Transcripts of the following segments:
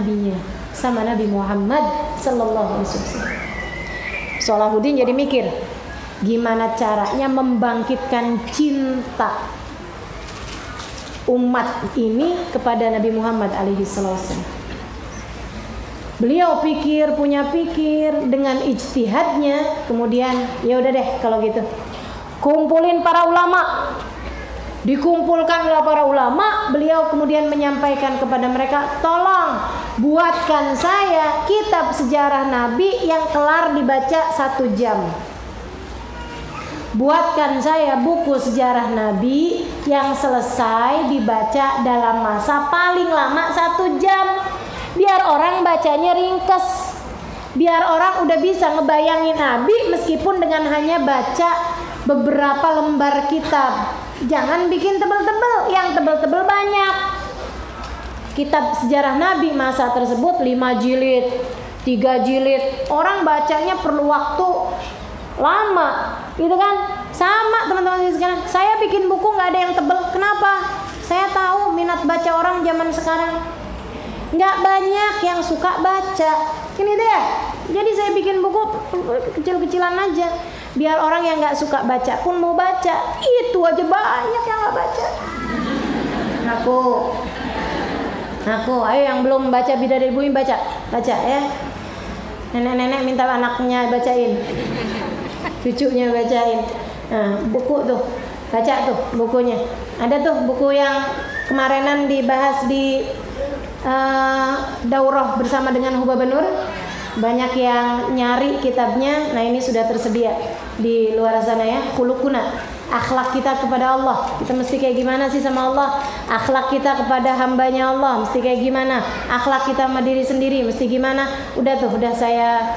nabinya, sama Nabi Muhammad sallallahu alaihi wasallam. Salahuddin jadi mikir, gimana caranya membangkitkan cinta umat ini kepada Nabi Muhammad alaihi wasallam. Beliau punya pikir dengan ijtihadnya, kemudian ya udah deh kalau gitu. Kumpulin para ulama. Dikumpulkan oleh para ulama, beliau kemudian menyampaikan kepada mereka, tolong buatkan saya kitab sejarah Nabi yang kelar dibaca 1 jam. Buatkan saya buku sejarah Nabi yang selesai dibaca dalam masa paling lama 1 jam. Biar orang bacanya ringkes, biar orang udah bisa ngebayangin Nabi meskipun dengan hanya baca beberapa lembar kitab. Jangan bikin tebel-tebel, yang tebel-tebel banyak. Kitab sejarah Nabi masa tersebut 5 jilid, 3 jilid. Orang bacanya perlu waktu lama, gitu kan? Sama teman-teman sekalian. Saya bikin buku nggak ada yang tebel. Kenapa? Saya tahu minat baca orang zaman sekarang. Nggak banyak yang suka baca. Ini dia. Jadi saya bikin buku kecil-kecilan aja, biar orang yang nggak suka baca pun mau baca. Itu aja banyak yang nggak baca. Aku, ayo yang belum baca Bidadari Bumi baca ya. Nenek-nenek minta anaknya bacain, cucunya bacain. Nah, buku tuh, baca tuh bukunya. Ada tuh buku yang kemarinan dibahas di daurah bersama dengan Hubab Nur. Banyak yang nyari kitabnya. Nah, ini sudah tersedia di luar sana ya. Khuluquna, akhlak kita kepada Allah. Kita mesti kayak gimana sih sama Allah? Akhlak kita kepada hambanya Allah mesti kayak gimana? Akhlak kita sama diri sendiri mesti gimana? Udah saya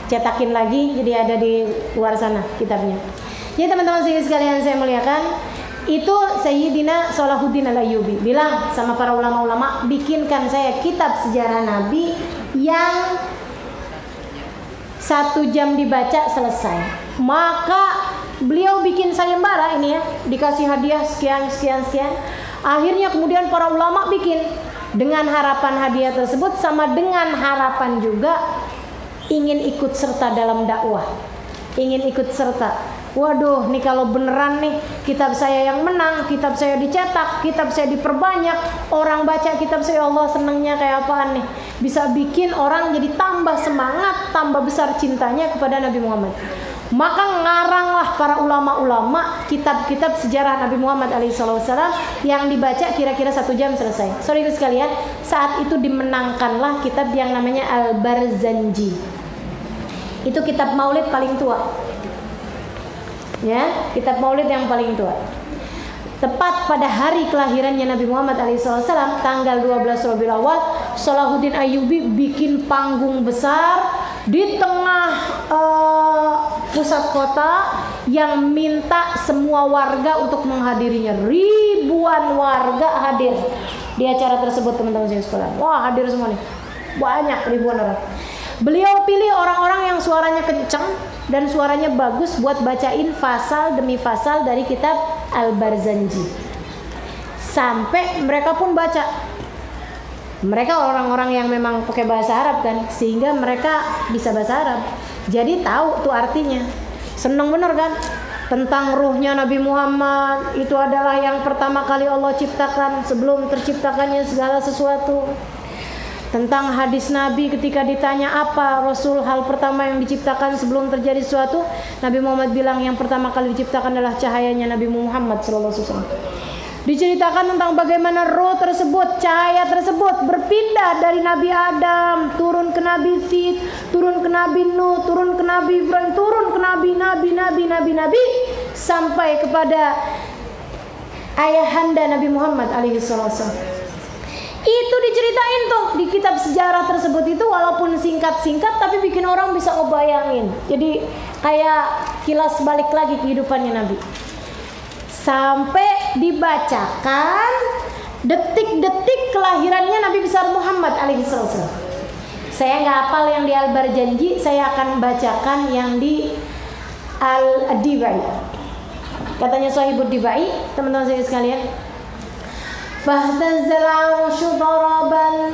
cetakin lagi, jadi ada di luar sana kitabnya. Jadi teman-teman sekalian saya muliakan, itu Sayyidina Salahuddin Al-Ayyubi bilang sama para ulama-ulama, bikinkan saya kitab sejarah Nabi yang 1 jam dibaca selesai. Maka beliau bikin sayembara ini ya, dikasih hadiah sekian. Akhirnya kemudian para ulama bikin dengan harapan hadiah tersebut sama dengan harapan juga ingin ikut serta dalam dakwah, ingin ikut serta. Waduh, nih kalau beneran nih kitab saya yang menang, kitab saya dicetak, kitab saya diperbanyak, orang baca kitab saya, Allah senengnya kayak apaan nih? Bisa bikin orang jadi tambah semangat, tambah besar cintanya kepada Nabi Muhammad. Maka ngaranglah para ulama-ulama kitab-kitab sejarah Nabi Muhammad alaihissalam yang dibaca kira-kira 1 jam selesai. Saudara sekalian, saat itu dimenangkanlah kitab yang namanya Al-Barzanji. Itu kitab maulid paling tua. Ya, kitab maulid yang paling tua. Tepat pada hari kelahirannya Nabi Muhammad alaihissalam, tanggal 12 Rabiul Awal, Salahuddin Ayyubi bikin panggung besar di tengah pusat kota yang minta semua warga untuk menghadirinya. Ribuan warga hadir di acara tersebut, teman-teman sekalian. Wah, hadir semua nih. Banyak, ribuan orang. Beliau pilih orang-orang yang suaranya kenceng dan suaranya bagus buat bacain fasal demi fasal dari kitab Al-Barzanji. Sampai mereka pun baca. Mereka orang-orang yang memang pakai bahasa Arab kan, sehingga mereka bisa bahasa Arab. Jadi tahu tuh artinya. Seneng bener kan? Tentang ruhnya Nabi Muhammad, itu adalah yang pertama kali Allah ciptakan sebelum terciptakannya segala sesuatu. Tentang hadis Nabi ketika ditanya apa Rasul hal pertama yang diciptakan sebelum terjadi sesuatu, Nabi Muhammad bilang yang pertama kali diciptakan adalah cahayanya Nabi Muhammad SAW. Diceritakan tentang bagaimana roh tersebut, cahaya tersebut berpindah dari Nabi Adam, turun ke Nabi Sid, turun ke Nabi Nuh, turun ke Nabi Ibrahim, turun ke Nabi sampai kepada ayahanda Nabi Muhammad alaihissalam. Itu diceritain tuh di kitab sejarah tersebut itu, walaupun singkat-singkat tapi bikin orang bisa ngebayangin. Jadi kayak kilas balik lagi kehidupannya Nabi. Sampai dibacakan detik-detik kelahirannya Nabi besar Muhammad alaihissalam. Saya nggak hafal yang di Al-Barzanji, saya akan bacakan yang di Al-Dibai. Katanya Sahibud Dibai, teman-teman saya sekalian. Fahtazal 'arsyu daraban